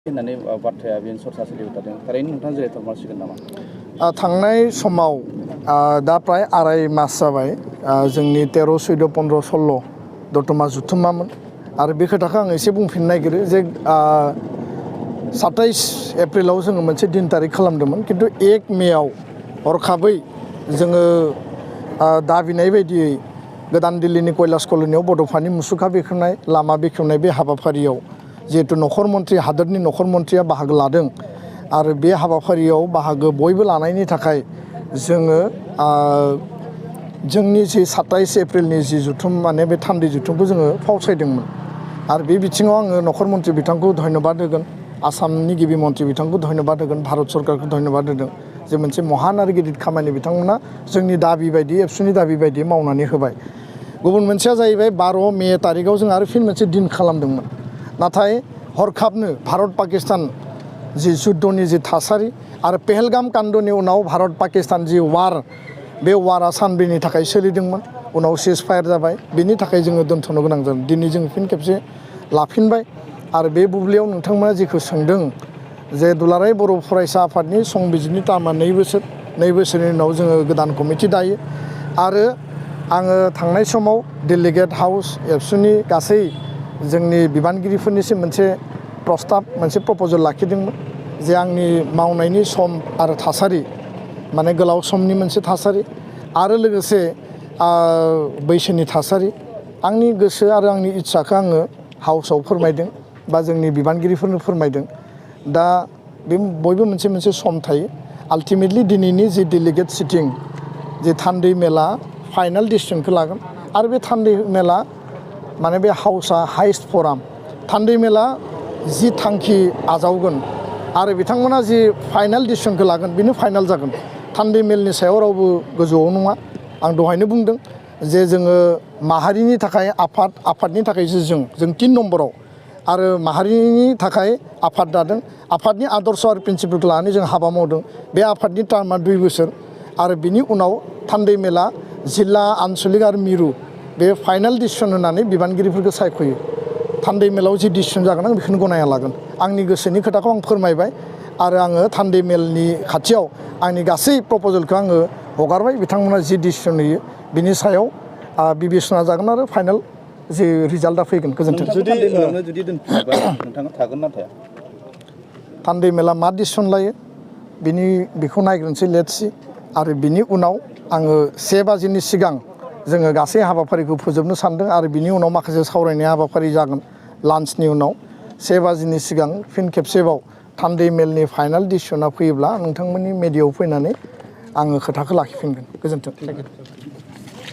होननानै बाथ्राया बेनो सरसा सोलिबाय थादों थारैनो नोंथाङा जिरायथाव मानसिगोन नामा? थांनाय समाव दा प्राय आराय मास जाबाय जोंनि 13, 14, 15, 16 दतमा जुथुमामोन आरो बे खोथाखौ आं एसे बुंफिननो नागिरो जे 27 एप्रिलाव जोङो मोनसे दिन तारिख खालामदोंमोन खिन्थु 1 मेआव हरखाबै जोङो दाबिनाय बायदियै गोदान दिल्लीनि कैलाश कल'नियाव बड'फानि मुसुखा बेखेवनाय लामा बेखेवनाय बे हाबाफारियाव जिहेतु नखर मन्थ्रि हादोरनि नखर मन्थ्रिया बाहागो लादों आरो बे हाबाफारियाव बाहागो बयबो लानायनि थाखाय जोङो जोंनि जि 27 एप्रिलनि जि जुथुम माने बे थान्दै जुथुमखौ जोङो फावसायदोंमोन आरो बे बिथिङाव आङो नखर मन्थ्रि बिथांखौ धन्यबाद होगोन आसामनि गिबि मन्थ्रि बिथांखौ धन्यबाद होगोन भारत सरकारखौ धन्यबाद होदों जे मोनसे महान आरो गिदिर खामानि बिथांमोना जोंनि दाबि बायदि एबसुनि दाबि बायदि मावनानै होबाय। गुबुन मोनसेया जाहैबाय 12 मे तारिखआव जों आरो फिन मोनसे दिन खालामदोंमोन नाथाय हरखाबनो भारत पाकिस्तान जि जुद्धनि जि थासारि आरो पेहेलगाम कान्दनि उनाव भारत पाकिस्तान जि वार बे वारा सानब्रैनि थाखाय सोलिदोंमोन उनाव सिज फायार जाबाय बेनि थाखाय जोङो दोनथ'नो गोनां जादों दिनै जों फिन खेबसे लाफिनबाय आरो बे बुब्लियाव नोंथांमोना जेखौ सोंदों जे दुलाराय बर' फरायसा आफादनि संबिजिरनि टार्मा 2 बोसोरनि उनाव जोङो गोदान कमिटि दायो आरो आङो थांनाय समाव डेलिगेट हाउस एबसुनि गासै जोंनि बिबानगिरिफोरनिसिम मोनसे प्रस्ताब मोनसे प्रप'जल लाखिदोंमोन जे आंनि मावनायनि सम आरो थासारि माने गोलाव समनि मोनसे थासारि आरो लोगोसे बैसोनि थासारि आंनि गोसो आरो आंनि इच्छाखौ आङो हाउसआव फोरमायदों बा जोंनि बिबानगिरिफोरनो फोरमायदों दा बे बयबो मोनसे सम थायो आल्टिमेटलि दिनैनि जि डेलिगेट सिटिं जे थान्दै मेला फाइनाल डिसिसनखौ लागोन आरो बे थान्दै मेला माने बे हाउसआ हाइस्ट फराम थान्दै मेला जि थांखि आजावगोन आरो बिथांमोना जि फाइनाल डिसिसनखौ लागोन बेनो फाइनाल जागोन थान्दै मेलनि सायाव रावबो गोजौआव नङा आं दहायनो बुंदों जे जोङो माहारिनि थाखाय आफादनि थाखायसो जों 3 नम्बराव आरो माहारिनि थाखाय आफाद दादों आफादनि आदर्श आरो प्रिन्सिपलखौ लानानै जों हाबा मावदों बे आफादनि टार्मा 2 बोसोर आरो बिनि उनाव थान्दै मेला जिल्ला आनसलिक आरो मिरु बे फाइनाल डिसिसन होनानै बिबानगिरिफोरखौ सायख'यो थान्दै मेलाव जि डिसिसन जागोन आं बेखौनो गनायना लागोन आंनि गोसोनि खोथाखौ आं फोरमायबाय आरो आङो थान्दै मेलनि खाथियाव आंनि गासै प्रप'जलखौ आङो हगारबाय बिथांमोना जि डिसिसन होयो बिनि सायाव बिबेसना जागोन आरो फाइनाल जि रिजाल्टआ फैगोन गोजोन्थों। जुदि दोनफिनोबा नोंथाङा थागोन ना थाया? थान्दै मेला मा डिसिसन लायो बेखौ नायग्रोनोसै लेट्सि आरो बिनि उनाव आङो 1 बाजिनि सिगां जोङो गासै हाबाफारिखौ फोजोबनो सानदों आरो बिनि उनाव माखासे सावरायनाय हाबाफारि जागोन लान्चनि उनाव 1 बाजिनि सिगां फिन खेबसेबाव थान्दै मेलनि फाइनाल डिसिसना फैयोब्ला नोंथांमोननि मेडियायाव फैनानै आङो खोथाखौ लाखिफिनगोन गोजोन्थों।